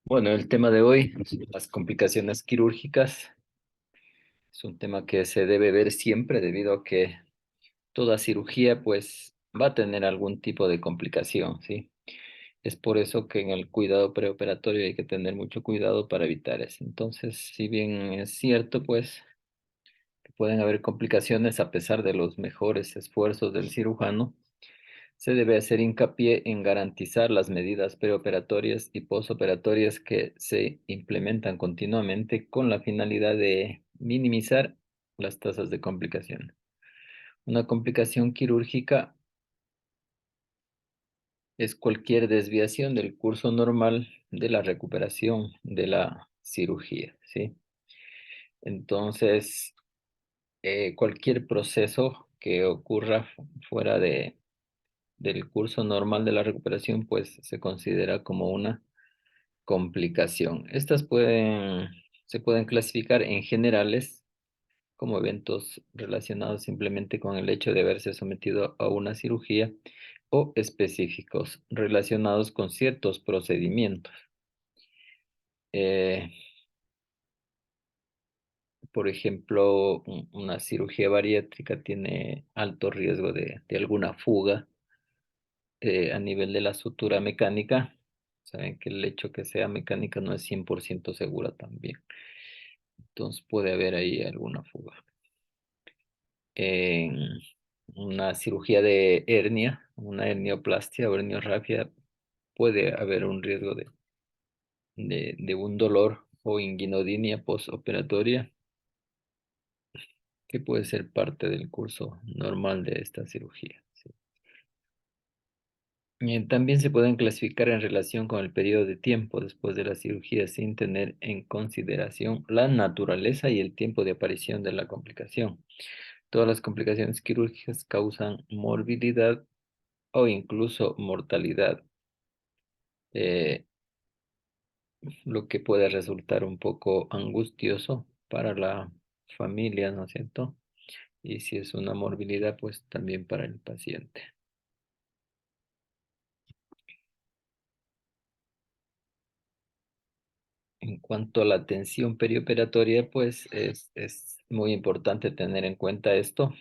Bueno, el tema de hoy, las complicaciones quirúrgicas, es un tema que se debe ver siempre debido a que toda cirugía pues va a tener algún tipo de complicación, ¿sí? Es por eso que en el cuidado preoperatorio hay que tener mucho cuidado para evitar eso. Entonces, si bien es cierto pues que pueden haber complicaciones a pesar de los mejores esfuerzos del cirujano, se debe hacer hincapié en garantizar las medidas preoperatorias y posoperatorias que se implementan continuamente con la finalidad de minimizar las tasas de complicación. Una complicación quirúrgica es cualquier desviación del curso normal de la recuperación de la cirugía, ¿sí? Entonces, cualquier proceso que ocurra fuera del curso normal de la recuperación, pues se considera como una complicación. Se pueden clasificar en generales como eventos relacionados simplemente con el hecho de haberse sometido a una cirugía o específicos relacionados con ciertos procedimientos. Eh, por ejemplo, una cirugía bariátrica tiene alto riesgo de alguna fuga a nivel de la sutura mecánica. Saben que el hecho que sea mecánica no es 100% segura también. Entonces puede haber ahí alguna fuga. En una cirugía de hernia, una hernioplastia o herniorrafia, puede haber un riesgo de un dolor o inguinodinia postoperatoria que puede ser parte del curso normal de esta cirugía. ¿Sí? También se pueden clasificar en relación con el periodo de tiempo después de la cirugía sin tener en consideración la naturaleza y el tiempo de aparición de la complicación. Todas las complicaciones quirúrgicas causan morbilidad o incluso mortalidad, eh, lo que puede resultar un poco angustioso para la familia, ¿no es cierto? Y si es una morbilidad, pues también para el paciente. En cuanto a la atención perioperatoria, pues es muy importante tener en cuenta esto,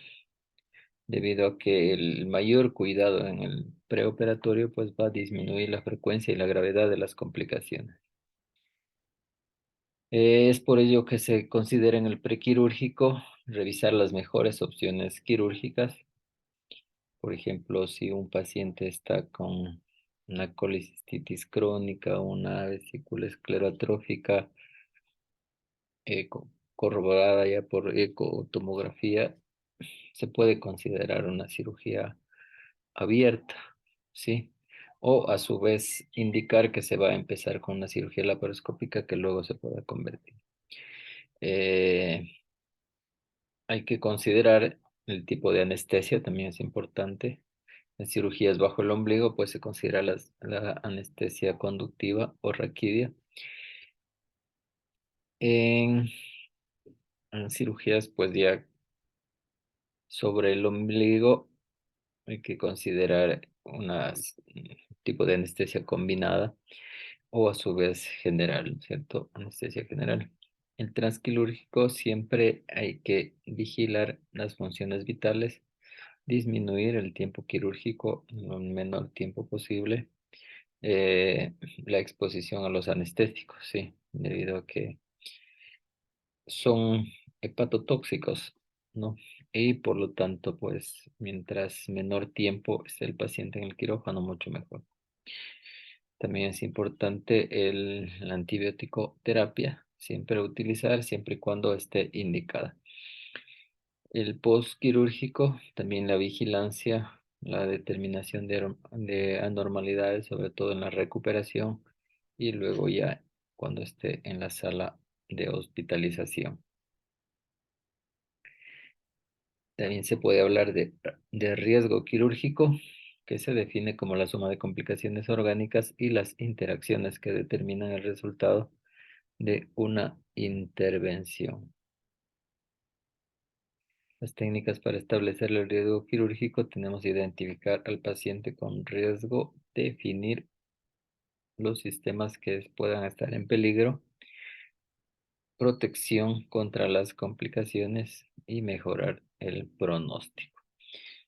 debido a que el mayor cuidado en el preoperatorio, pues va a disminuir la frecuencia y la gravedad de las complicaciones. Es por ello que se considera en el prequirúrgico revisar las mejores opciones quirúrgicas. Por ejemplo, si un paciente está con una colicistitis crónica, una vesícula esclerotrófica corroborada ya por ecotomografía, se puede considerar una cirugía abierta, ¿sí? O a su vez indicar que se va a empezar con una cirugía laparoscópica que luego se pueda convertir. Eh, Hay que considerar el tipo de anestesia, también es importante. En cirugías bajo el ombligo, pues se considera la anestesia conductiva o raquidia. En, en cirugías, pues ya sobre el ombligo, hay que considerar un tipo de anestesia combinada o a su vez general, ¿cierto? Anestesia general. El transquirúrgico siempre hay que vigilar las funciones vitales, disminuir el tiempo quirúrgico en lo menor tiempo posible, eh, la exposición a los anestésicos, sí, debido a que son hepatotóxicos, ¿no? Y por lo tanto, pues, mientras menor tiempo esté el paciente en el quirófano, mucho mejor. También es importante la antibiótico terapia, siempre utilizar, siempre y cuando esté indicada. El postquirúrgico, también la vigilancia, la determinación de anormalidades, sobre todo en la recuperación, y luego ya cuando esté en la sala de hospitalización. También se puede hablar de riesgo quirúrgico, que se define como la suma de complicaciones orgánicas y las interacciones que determinan el resultado de una intervención. Las técnicas para establecer el riesgo quirúrgico: tenemos que identificar al paciente con riesgo, definir los sistemas que puedan estar en peligro, protección contra las complicaciones y mejorar el pronóstico.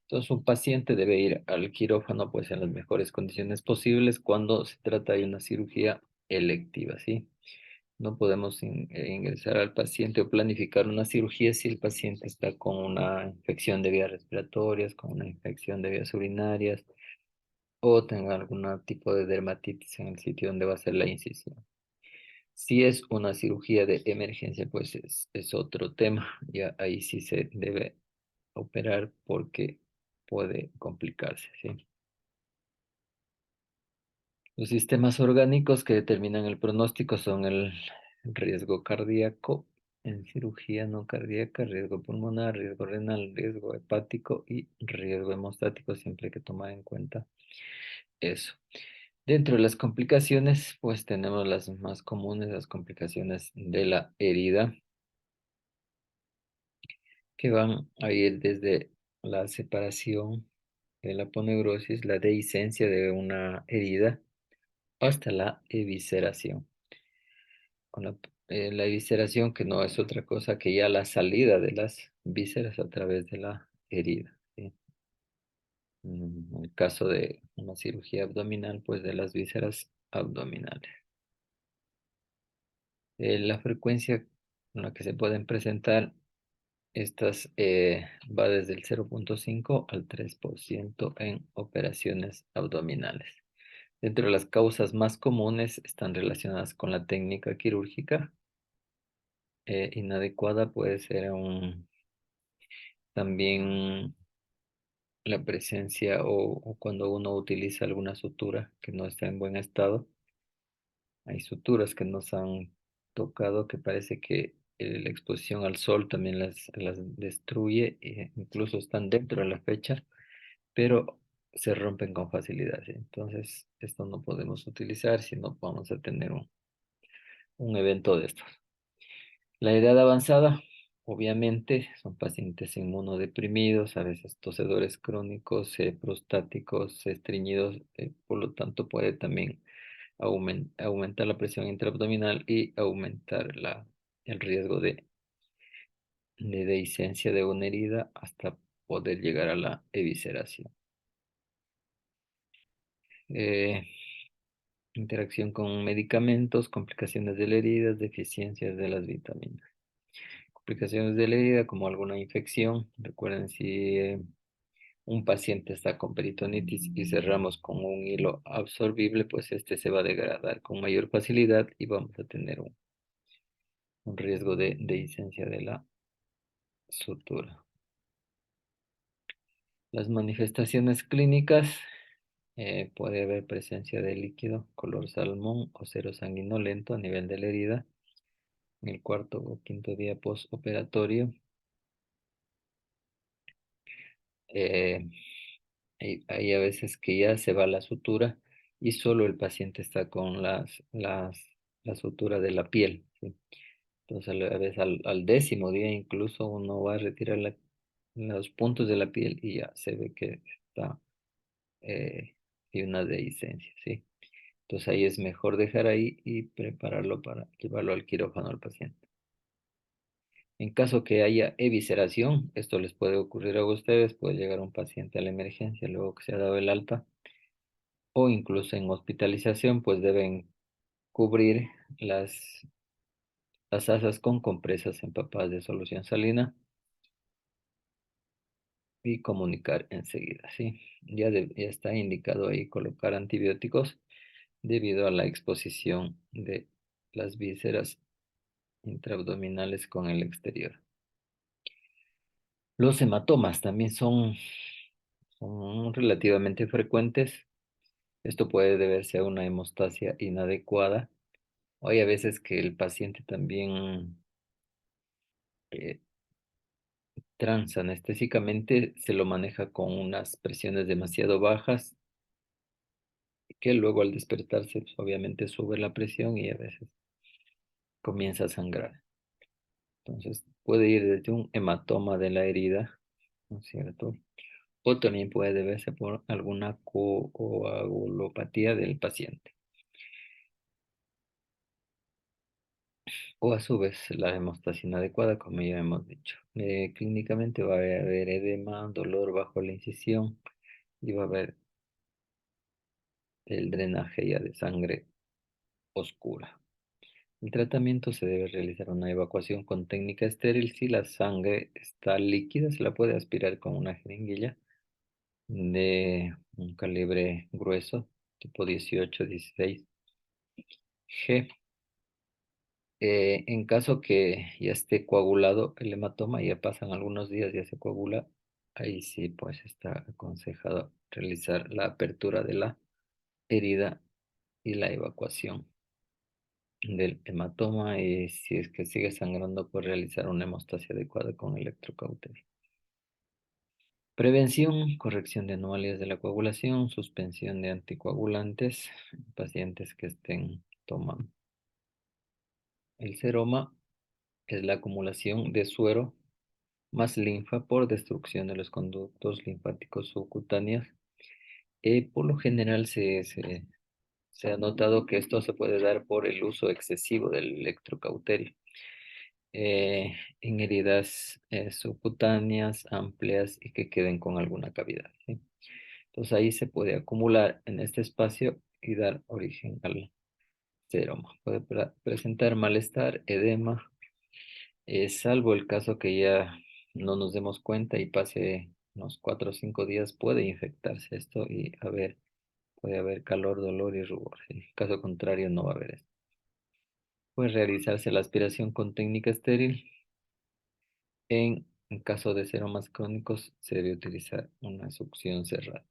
Entonces, un paciente debe ir al quirófano pues en las mejores condiciones posibles cuando se trata de una cirugía electiva, ¿sí? No podemos ingresar al paciente o planificar una cirugía si el paciente está con una infección de vías respiratorias, con una infección de vías urinarias o tenga algún tipo de dermatitis en el sitio donde va a ser la incisión. Si es una cirugía de emergencia, pues es otro tema. Ya ahí sí se debe operar porque puede complicarse, ¿sí? Los sistemas orgánicos que determinan el pronóstico son el riesgo cardíaco en cirugía no cardíaca, riesgo pulmonar, riesgo renal, riesgo hepático y riesgo hemostático, siempre hay que tomar en cuenta eso. Dentro de las complicaciones, pues tenemos las más comunes, las complicaciones de la herida, que van a ir desde la separación, la aponeurosis, la dehiscencia de una herida, hasta la evisceración. Con la evisceración, que no es otra cosa que ya la salida de las vísceras a través de la herida, ¿sí? En el caso de una cirugía abdominal, pues de las vísceras abdominales. La frecuencia con la que se pueden presentar estas va desde el 0,5 al 3% en operaciones abdominales. Dentro de las causas más comunes están relacionadas con la técnica quirúrgica. Inadecuada puede ser también la presencia o cuando uno utiliza alguna sutura que no está en buen estado. Hay suturas que nos han tocado que parece que la exposición al sol también las destruye, incluso están dentro de la fecha, pero se rompen con facilidad, ¿sí? Entonces, esto no podemos utilizar si no vamos a tener un evento de estos. La edad avanzada, obviamente, son pacientes inmunodeprimidos, a veces tosedores crónicos, prostáticos, estreñidos, por lo tanto puede también aumentar la presión intraabdominal y aumentar el riesgo de dehiscencia de una herida hasta poder llegar a la evisceración. Eh, Interacción con medicamentos, complicaciones de la herida, deficiencias de las vitaminas. Complicaciones de la herida como alguna infección. Recuerden, si un paciente está con peritonitis y cerramos con un hilo absorbible, pues este se va a degradar con mayor facilidad y vamos a tener un riesgo de dehiscencia de la sutura. Las manifestaciones clínicas, puede haber presencia de líquido color salmón o cero sanguinolento a nivel de la herida en el cuarto o quinto día postoperatorio. Eh, hay a veces que ya se va la sutura y solo el paciente está con la sutura de la piel, ¿sí? Entonces a veces al 10.º día incluso uno va a retirar los puntos de la piel y ya se ve que está y una dehiscencia, ¿sí? Entonces ahí es mejor dejar ahí y prepararlo para llevarlo al quirófano al paciente. En caso que haya evisceración, esto les puede ocurrir a ustedes, puede llegar un paciente a la emergencia luego que se ha dado el alta, o incluso en hospitalización, pues deben cubrir las asas con compresas empapadas de solución salina y comunicar enseguida, ¿sí? Ya está indicado ahí colocar antibióticos debido a la exposición de las vísceras intraabdominales con el exterior. Los hematomas también son relativamente frecuentes. Esto puede deberse a una hemostasia inadecuada. O hay a veces que el paciente también eh, transanestésicamente se lo maneja con unas presiones demasiado bajas, que luego al despertarse pues, obviamente sube la presión y a veces comienza a sangrar. Entonces puede ir desde un hematoma de la herida, ¿no es cierto? O también puede deberse por alguna coagulopatía del paciente. o a su vez la hemostasia inadecuada, como ya hemos dicho. Clínicamente va a haber edema, dolor bajo la incisión y va a haber el drenaje ya de sangre oscura. El tratamiento se debe realizar una evacuación con técnica estéril. Si la sangre está líquida, se la puede aspirar con una jeringuilla de un calibre grueso, tipo 18-16 G. En caso que ya esté coagulado el hematoma, ya pasan algunos días, ya se coagula, ahí sí pues está aconsejado realizar la apertura de la herida y la evacuación del hematoma, y si es que sigue sangrando, pues realizar una hemostasia adecuada con electrocauterio. Prevención, corrección de anomalías de la coagulación, suspensión de anticoagulantes en pacientes que estén tomando. El seroma es la acumulación de suero más linfa por destrucción de los conductos linfáticos subcutáneos. Por lo general se ha notado que esto se puede dar por el uso excesivo del electrocauterio en heridas subcutáneas amplias y que queden con alguna cavidad, ¿sí? Entonces ahí se puede acumular en este espacio y dar origen al seroma. Puede presentar malestar, edema, salvo el caso que ya no nos demos cuenta y pase unos 4 o 5 días, puede infectarse esto y puede haber calor, dolor y rubor, ¿sí? En caso contrario, no va a haber esto. Puede realizarse la aspiración con técnica estéril. En caso de seromas crónicos, se debe utilizar una succión cerrada.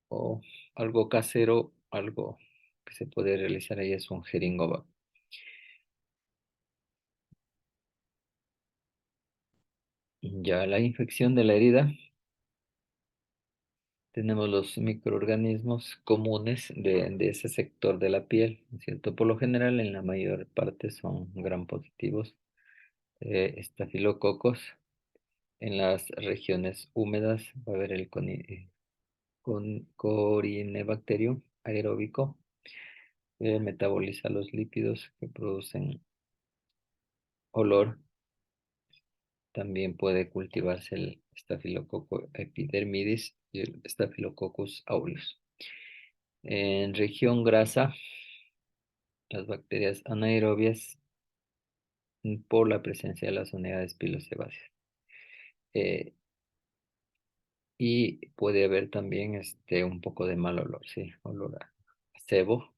O algo casero, algo que se puede realizar ahí es un jeringovac. Ya la infección de la herida, tenemos los microorganismos comunes de ese sector de la piel, ¿no es cierto? Por lo general, en la mayor parte son gram positivos, estafilococos. En las regiones húmedas va a haber el Corynebacterium aeróbico, metaboliza los lípidos que producen olor. También puede cultivarse el Staphylococcus epidermidis y el Staphylococcus aureus. En región grasa, las bacterias anaerobias por la presencia de las unidades pilosebáceas. Eh, y puede haber también un poco de mal olor, sí, olor a sebo,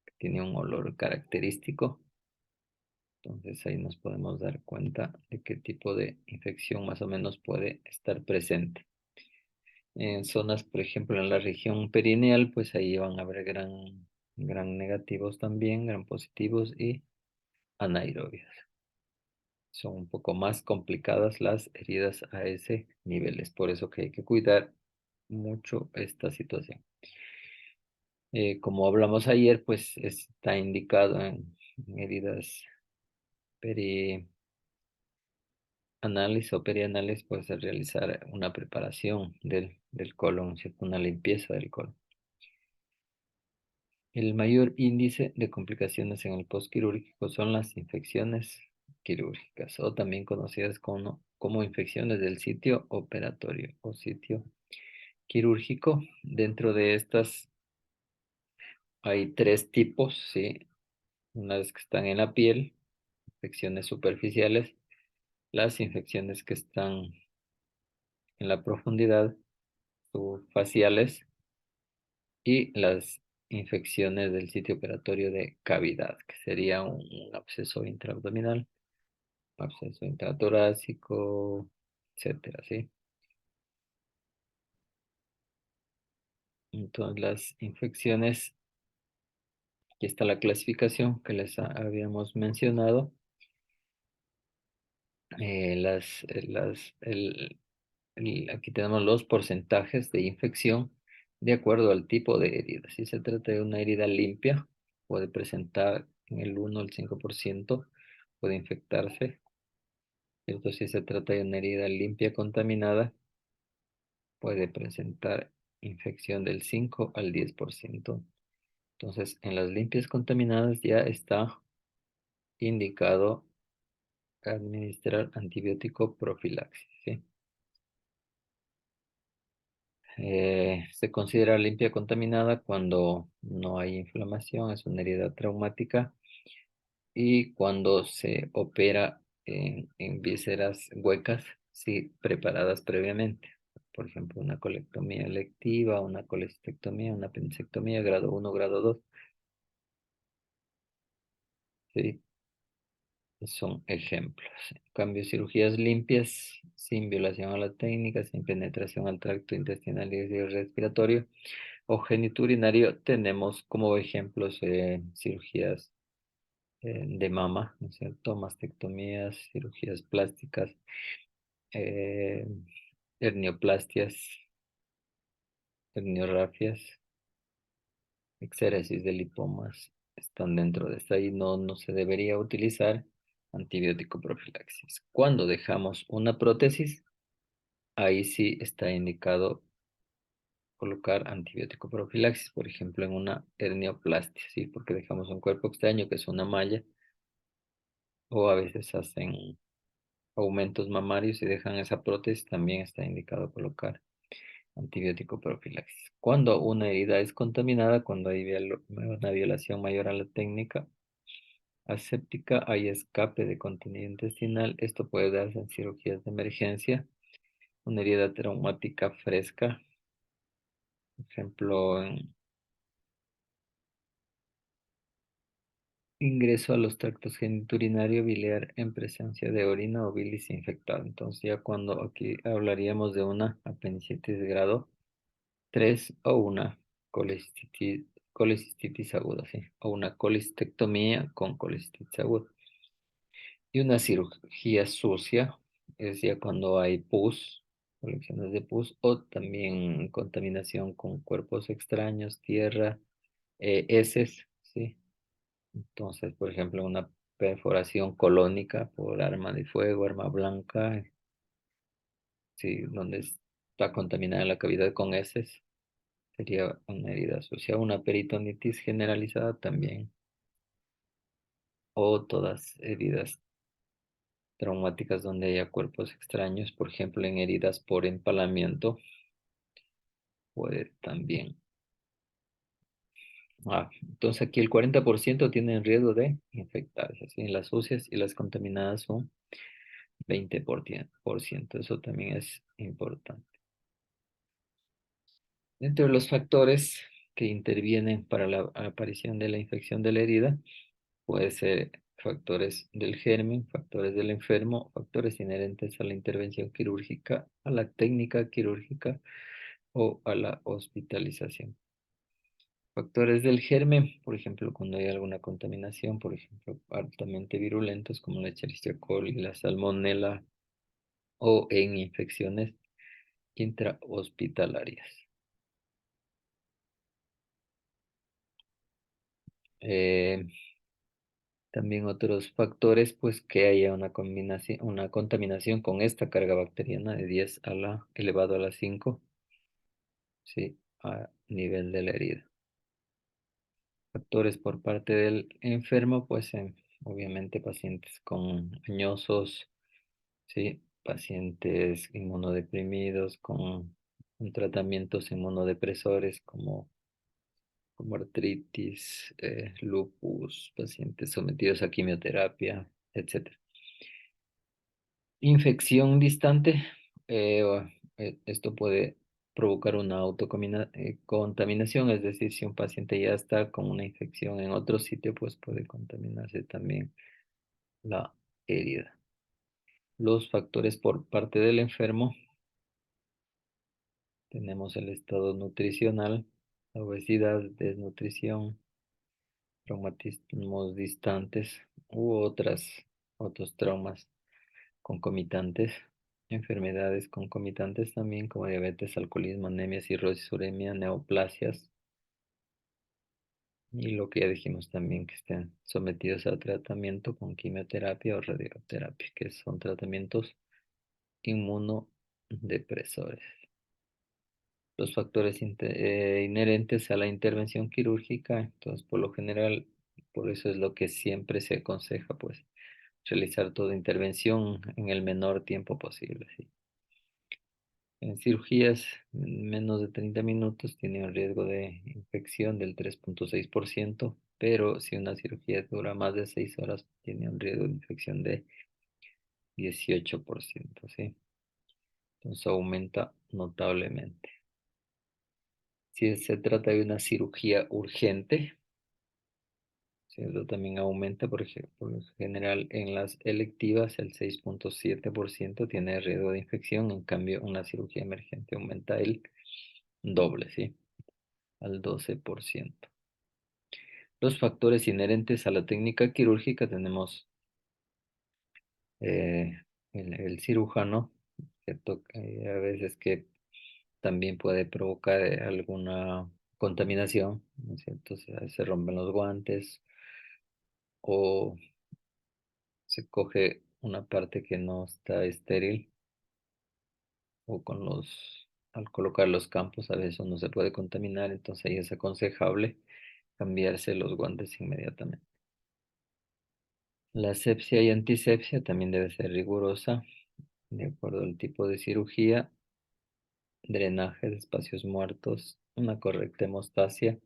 que tiene un olor característico. Entonces ahí nos podemos dar cuenta de qué tipo de infección más o menos puede estar presente. En zonas, por ejemplo, en la región perineal, pues ahí van a haber gran negativos también, gran positivos y anaerobias. Son un poco más complicadas las heridas a ese nivel. Es por eso que hay que cuidar mucho esta situación. Como hablamos ayer, pues está indicado en heridas perianales o perianales, pues realizar una preparación del colon, ¿cierto? Una limpieza del colon. El mayor índice de complicaciones en el postquirúrgico son las infecciones quirúrgicas, o también conocidas como infecciones del sitio operatorio o sitio quirúrgico. Dentro de estas hay tres tipos, ¿sí? Unas que están en la piel, infecciones superficiales, las infecciones que están en la profundidad, subfaciales, y las infecciones del sitio operatorio de cavidad, que sería un absceso intraabdominal, absceso intratorácico, etcétera, ¿sí? Entonces, las infecciones, aquí está la clasificación que les habíamos mencionado. Aquí tenemos los porcentajes de infección de acuerdo al tipo de herida. Si se trata de una herida limpia, puede presentar en el 1 al 5%, puede infectarse. Entonces, si se trata de una herida limpia contaminada, puede presentar infección del 5 al 10%. Entonces, en las limpias contaminadas ya está indicado administrar antibiótico profilaxis, ¿sí? Se considera limpia contaminada cuando no hay inflamación, es una herida traumática y cuando se opera en vísceras huecas, sí, preparadas previamente. Por ejemplo, una colectomía electiva, una colestectomía, una apendicectomía, grado 1, grado 2, sí, son ejemplos. En cambio, cirugías limpias, sin violación a la técnica, sin penetración al tracto intestinal y respiratorio o genitourinario, tenemos como ejemplos cirugías de mama, ¿no es cierto? Mastectomías, cirugías plásticas, eh, hernioplastias, herniorafias, exéresis de lipomas, están dentro de esta y no se debería utilizar antibiótico profilaxis. Cuando dejamos una prótesis, ahí sí está indicado colocar antibiótico profilaxis, por ejemplo, en una hernioplastia, ¿sí? Porque dejamos un cuerpo extraño que es una malla, o a veces hacen aumentos mamarios y dejan esa prótesis, también está indicado colocar antibiótico profilaxis. Cuando una herida es contaminada, cuando hay una violación mayor a la técnica aséptica, hay escape de contenido intestinal. Esto puede darse en cirugías de emergencia, una herida traumática fresca, por ejemplo, en ingreso a los tractos genitourinario, biliar en presencia de orina o bilis infectada. Entonces ya cuando aquí hablaríamos de una apendicitis de grado 3 o una colecistitis aguda, ¿sí? O una colistectomía con colecistitis aguda. Y una cirugía sucia es ya cuando hay pus, colecciones de pus, o también contaminación con cuerpos extraños, tierra, heces, ¿sí? Entonces, por ejemplo, una perforación colónica por arma de fuego, arma blanca, ¿sí? Donde está contaminada la cavidad con heces, sería una herida asociada a una peritonitis generalizada también, o todas heridas traumáticas donde haya cuerpos extraños, por ejemplo, en heridas por empalamiento, puede también. Entonces aquí el 40% tienen riesgo de infectarse, así las sucias y las contaminadas son 20%. Eso también es importante. Dentro de los factores que intervienen para la aparición de la infección de la herida, puede ser factores del germen, factores del enfermo, factores inherentes a la intervención quirúrgica, a la técnica quirúrgica o a la hospitalización. Factores del germen, por ejemplo, cuando hay alguna contaminación, por ejemplo, altamente virulentos como la Escherichia coli, la salmonela o en infecciones intrahospitalarias. Eh, También otros factores, pues que haya una contaminación con esta carga bacteriana de 10 a la elevado a la 5, sí, a nivel de la herida. Factores por parte del enfermo, pues obviamente pacientes con añosos, sí, pacientes inmunodeprimidos con tratamientos inmunodepresores como artritis, lupus, pacientes sometidos a quimioterapia, etcétera. Infección distante, esto puede provocar una autocontaminación, es decir, si un paciente ya está con una infección en otro sitio, pues puede contaminarse también la herida. Los factores por parte del enfermo, tenemos el estado nutricional, la obesidad, desnutrición, traumatismos distantes u otros traumas concomitantes, enfermedades concomitantes también como diabetes, alcoholismo, anemia, cirrosis, uremia, neoplasias y lo que ya dijimos también que estén sometidos a tratamiento con quimioterapia o radioterapia, que son tratamientos inmunodepresores. Los factores inherentes a la intervención quirúrgica, entonces por lo general Por eso es lo que siempre se aconseja, pues, realizar toda intervención en el menor tiempo posible, ¿sí? En cirugías, menos de 30 minutos tiene un riesgo de infección del 3,6%, pero si una cirugía dura más de 6 horas, tiene un riesgo de infección de 18%, ¿sí? Entonces aumenta notablemente. Si se trata de una cirugía urgente, ¿cierto? También aumenta, por lo general en las electivas el 6,7% tiene riesgo de infección, en cambio una cirugía emergente aumenta el doble, ¿sí? Al 12%. Los factores inherentes a la técnica quirúrgica tenemos eh, el cirujano, ¿cierto? A veces que también puede provocar alguna contaminación, ¿no es cierto? Se rompen los guantes o se coge una parte que no está estéril o al colocar los campos a veces uno se puede contaminar, entonces ahí es aconsejable cambiarse los guantes inmediatamente. La asepsia y antisepsia también debe ser rigurosa, de acuerdo al tipo de cirugía, drenaje de espacios muertos, una correcta hemostasia,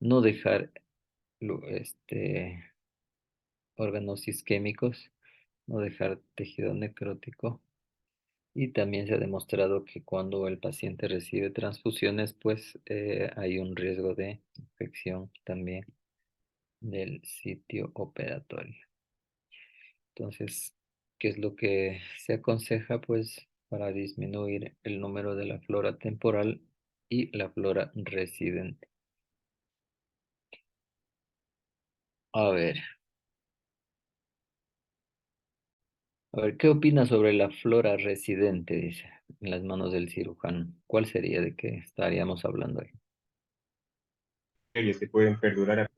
no dejar órganos isquémicos, no dejar tejido necrótico. Y también se ha demostrado que cuando el paciente recibe transfusiones, pues hay un riesgo de infección también del sitio operatorio. Entonces, ¿qué es lo que se aconseja? Pues para disminuir el número de la flora temporal y la flora residente. A ver, ¿qué opina sobre la flora residente? Dice, en las manos del cirujano. ¿Cuál sería? ¿De qué estaríamos hablando ahí? Que pueden perdurar a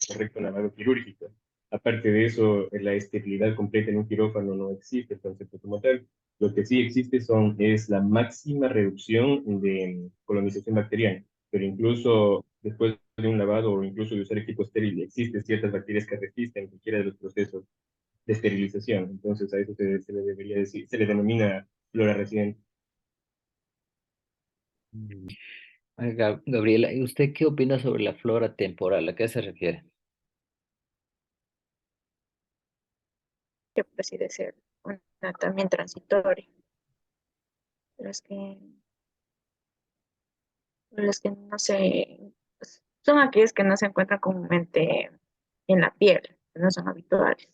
correcto lavado quirúrgico. Aparte de eso, la esterilidad completa en un quirófano no existe el concepto como tal. Lo que sí existe es la máxima reducción de colonización bacteriana, pero incluso después de un lavado o incluso de usar equipo estéril, existen ciertas bacterias que resisten cualquiera de los procesos de esterilización. Entonces a eso se le debería decir, se le denomina flora residente. Mm. Gabriela, ¿y usted qué opina sobre la flora temporal? ¿A qué se refiere? Que pues sí de ser una también transitoria. Los que no se, pues, son aquellos que no se encuentran comúnmente en la piel, que no son habituales.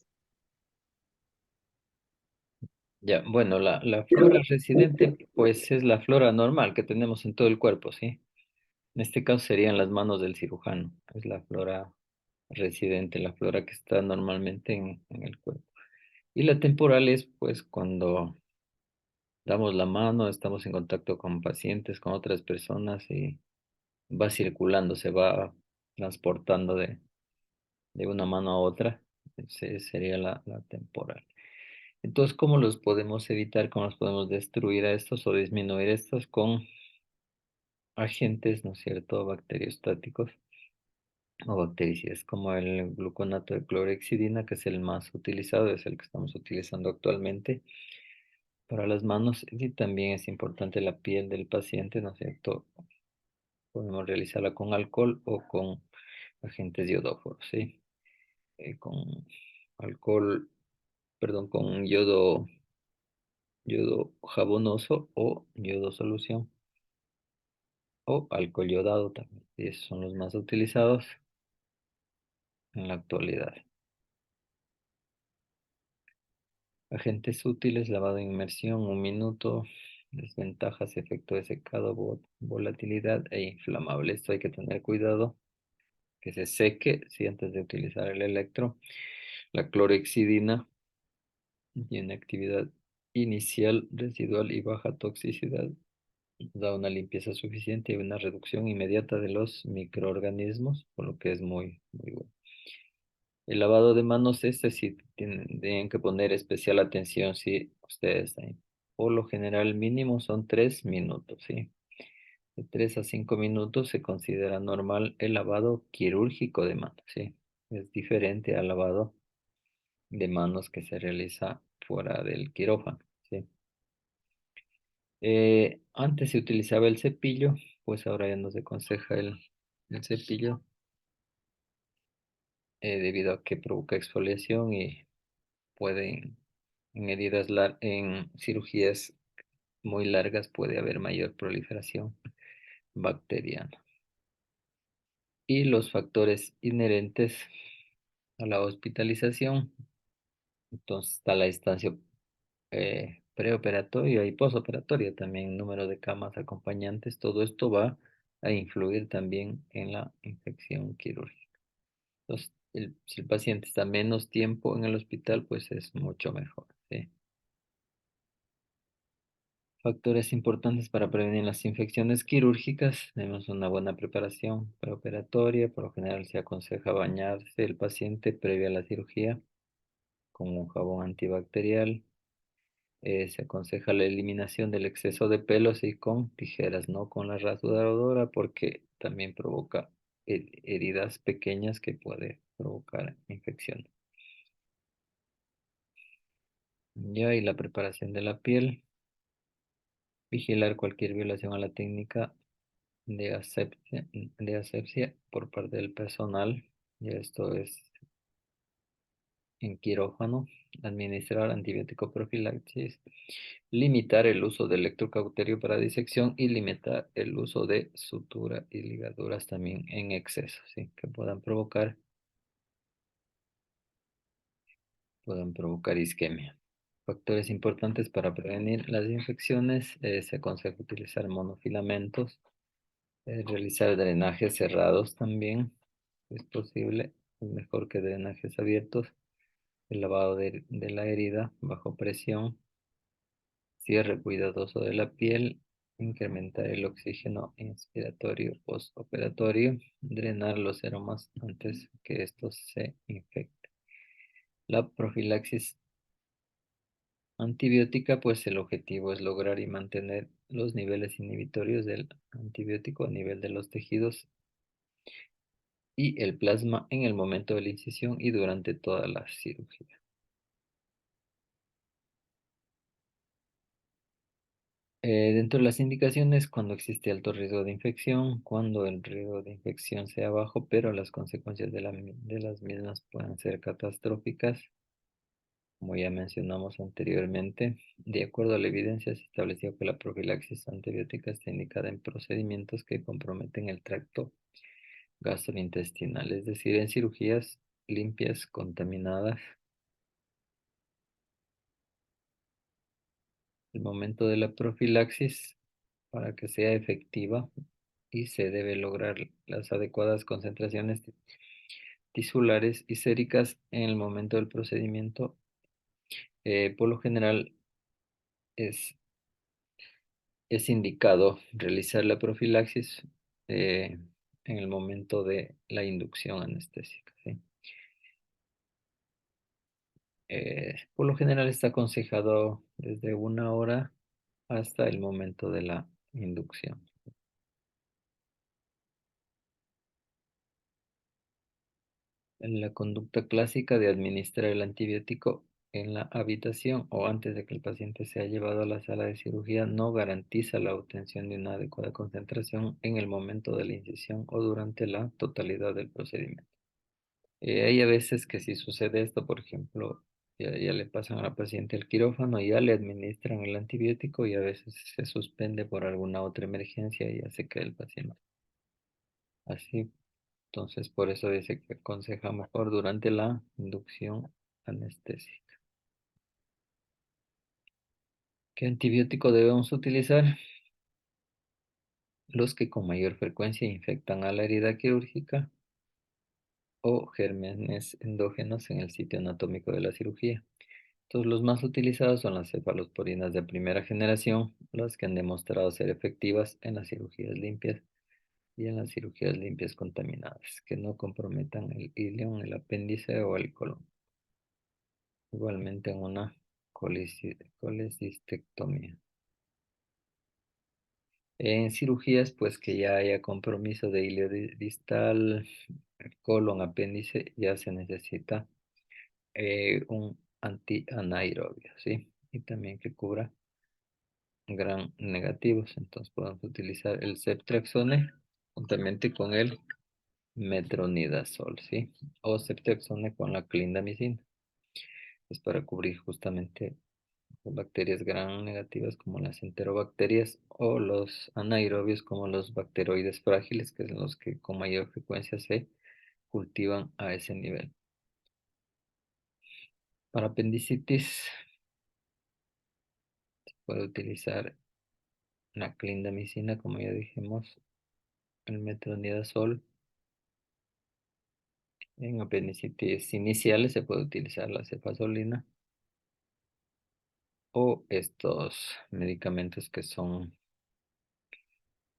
Ya, bueno, la flora residente, pues es la flora normal que tenemos en todo el cuerpo, ¿sí? En este caso serían las manos del cirujano. Es la flora residente, la flora que está normalmente en el cuerpo. Y la temporal es, pues, cuando damos la mano, estamos en contacto con pacientes, con otras personas y va circulando, se va transportando de una mano a otra. Ese sería la temporal. Entonces, ¿cómo los podemos evitar? ¿Cómo los podemos destruir a estos o disminuir estos? Con agentes, ¿no es cierto?, bacteriostáticos o bactericidas, como el gluconato de clorhexidina, que es el más utilizado, es el que estamos utilizando actualmente para las manos. Y también es importante la piel del paciente, ¿no es cierto? Podemos realizarla con alcohol o con agentes iodóforos, ¿sí? Con alcohol, perdón, con yodo jabonoso o yodo solución o alcohol yodado también. Y esos son los más utilizados en la actualidad. Agentes útiles, lavado en inmersión, 1 minuto. Desventajas, efecto de secado, volatilidad e inflamable. Esto hay que tener cuidado, que se seque, sí, antes de utilizar el electro. La clorhexidina tiene actividad inicial, residual y baja toxicidad. Da una limpieza suficiente y una reducción inmediata de los microorganismos, por lo que es muy, muy bueno. El lavado de manos, este sí tienen que poner especial atención si ustedes ahí. Por lo general mínimo son 3 minutos, ¿sí? De 3 a 5 minutos se considera normal el lavado quirúrgico de manos, ¿sí? Es diferente al lavado de manos que se realiza fuera del quirófano, ¿sí? Antes se utilizaba el cepillo, pues ahora ya no se aconseja el cepillo debido a que provoca exfoliación y pueden, en en cirugías muy largas puede haber mayor proliferación bacteriana. Y los factores inherentes a la hospitalización, entonces está la instancia preoperatoria y posoperatoria, también número de camas acompañantes, todo esto va a influir también en la infección quirúrgica. Entonces, si el paciente está menos tiempo en el hospital, pues es mucho mejor, ¿sí? Factores importantes para prevenir las infecciones quirúrgicas. Tenemos una buena preparación preoperatoria. Por lo general se aconseja bañarse el paciente previo a la cirugía con un jabón antibacterial. Se aconseja la eliminación del exceso de pelos y con tijeras, no con la rasuradora, porque también provoca heridas pequeñas que puede provocar infección. Ya, y la preparación de la piel. Vigilar cualquier violación a la técnica de asepsia por parte del personal. Ya esto es en quirófano. Administrar antibiótico profilaxis. Limitar el uso de electrocauterio para disección y limitar el uso de sutura y ligaduras también en exceso, ¿sí? Que puedan provocar isquemia. Factores importantes para prevenir las infecciones. Se aconseja utilizar monofilamentos. Realizar drenajes cerrados también, es posible, es mejor que drenajes abiertos. El lavado de la herida bajo presión, cierre cuidadoso de la piel, incrementar el oxígeno inspiratorio postoperatorio, drenar los aromas antes que estos se infecten. La profilaxis antibiótica, pues el objetivo es lograr y mantener los niveles inhibitorios del antibiótico a nivel de los tejidos y el plasma en el momento de la incisión y durante toda la cirugía. Dentro de las indicaciones, cuando existe alto riesgo de infección, cuando el riesgo de infección sea bajo, pero las consecuencias de las mismas puedan ser catastróficas, como ya mencionamos anteriormente. De acuerdo a la evidencia, se estableció que la profilaxis antibiótica está indicada en procedimientos que comprometen el tracto gastrointestinal, es decir, en cirugías limpias, contaminadas. El momento de la profilaxis, para que sea efectiva y se debe lograr las adecuadas concentraciones tisulares y séricas en el momento del procedimiento. Por lo general es, es indicado realizar la profilaxis en el momento de la inducción anestésica, ¿sí? Por lo general está aconsejado desde 1 hora hasta el momento de la inducción. En la conducta clásica de administrar el antibiótico en la habitación o antes de que el paciente sea llevado a la sala de cirugía no garantiza la obtención de una adecuada concentración en el momento de la incisión o durante la totalidad del procedimiento. Hay a veces que si sucede esto, por ejemplo, ya le pasan a la paciente el quirófano, ya le administran el antibiótico y a veces se suspende por alguna otra emergencia y hace que el paciente así. Entonces, por eso dice que aconseja mejor durante la inducción anestésica. ¿Qué antibiótico debemos utilizar? Los que con mayor frecuencia infectan a la herida quirúrgica o gérmenes endógenos en el sitio anatómico de la cirugía. Entonces, los más utilizados son las cefalosporinas de primera generación, las que han demostrado ser efectivas en las cirugías limpias y en las cirugías limpias contaminadas, que no comprometan el ileón, el apéndice o el colon. Igualmente en una colecistectomía. En cirugías, pues que ya haya compromiso de hilo distal, colon, apéndice, ya se necesita un antianaerobio, ¿sí? Y también que cubra gran negativos. Entonces podemos utilizar el ceftriaxone juntamente con el metronidazol, ¿sí? O ceftriaxone con la clindamicina. Es para cubrir justamente las bacterias gram negativas como las enterobacterias o los anaerobios como los bacteroides frágiles, que son los que con mayor frecuencia se cultivan a ese nivel. Para apendicitis se puede utilizar la clindamicina, como ya dijimos, el metronidazol. En apendicitis iniciales se puede utilizar la cefazolina o estos medicamentos que son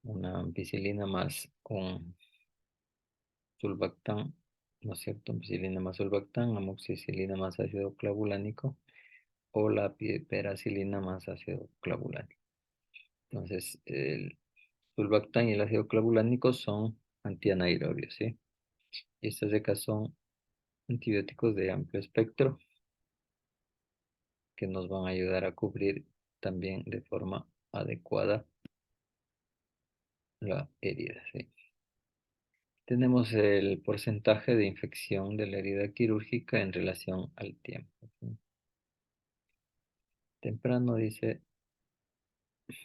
una ampicilina más un sulbactam, ¿no es cierto? Ampicilina más sulbactam, amoxicilina más ácido clavulánico o la piperacilina más ácido clavulánico. Entonces, el sulbactam y el ácido clavulánico son antianaerobios, ¿sí? Y estos de acá son antibióticos de amplio espectro que nos van a ayudar a cubrir también de forma adecuada la herida, ¿sí? Tenemos el porcentaje de infección de la herida quirúrgica en relación al tiempo, ¿sí? Temprano dice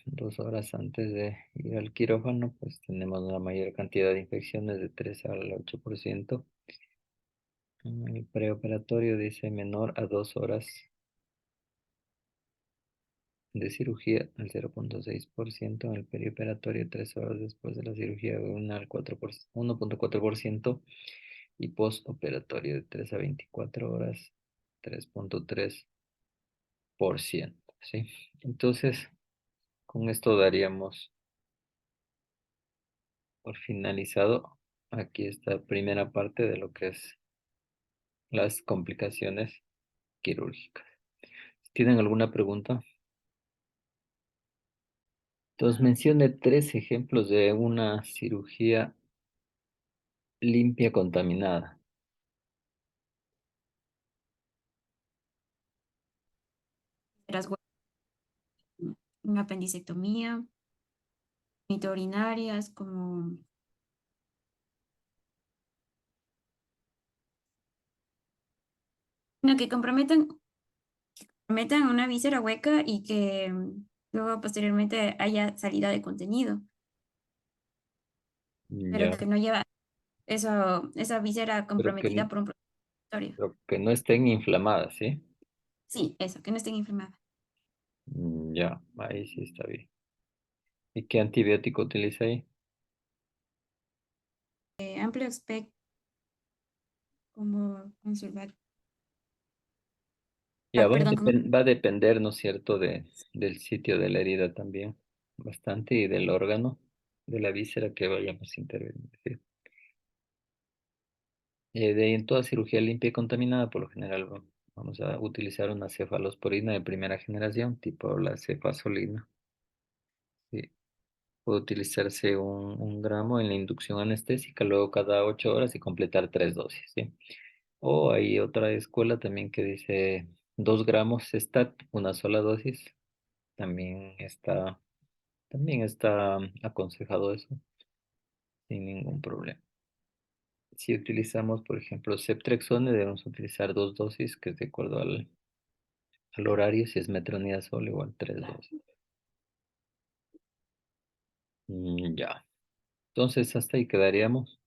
2 horas antes de ir al quirófano, pues tenemos una mayor cantidad de infecciones de 3 al 8%. En el preoperatorio dice menor a 2 horas de cirugía al 0,6%. En el perioperatorio 3 horas después de la cirugía 1,4%. Y postoperatorio de 3 a 24 horas 3,3%, ¿sí? Entonces, con esto daríamos por finalizado aquí esta primera parte de lo que es las complicaciones quirúrgicas. ¿Tienen alguna pregunta? Entonces mencione 3 ejemplos de una cirugía limpia contaminada. Las una apendicectomía, urinarias, como no, que comprometan una víscera hueca y que luego posteriormente haya salida de contenido, pero Ya, que no lleva esa víscera pero comprometida por un procedimiento. pero que no estén inflamadas, ¿sí? Sí, eso, que no estén inflamadas. Ya, ahí sí está bien. ¿Y qué antibiótico utiliza ahí? Amplio espectro, como conservar. Ya, Perdón, va a depender, ¿no es cierto?, del sitio de la herida también, bastante, y del órgano, de la víscera que vayamos a intervenir, ¿sí? De ahí en toda cirugía limpia y contaminada, por lo general vamos a utilizar una cefalosporina de primera generación, tipo la cefazolina, ¿sí? Puede utilizarse un gramo en la inducción anestésica, luego cada 8 horas y completar 3 dosis, ¿sí? O hay otra escuela también que dice 2 gramos STAT, una sola dosis. También está aconsejado eso, sin ningún problema. Si utilizamos, por ejemplo, ceftriaxone, debemos utilizar 2 dosis, que es de acuerdo al horario. Si es metronidazol, igual 3 dosis. Ya. Entonces, hasta ahí quedaríamos.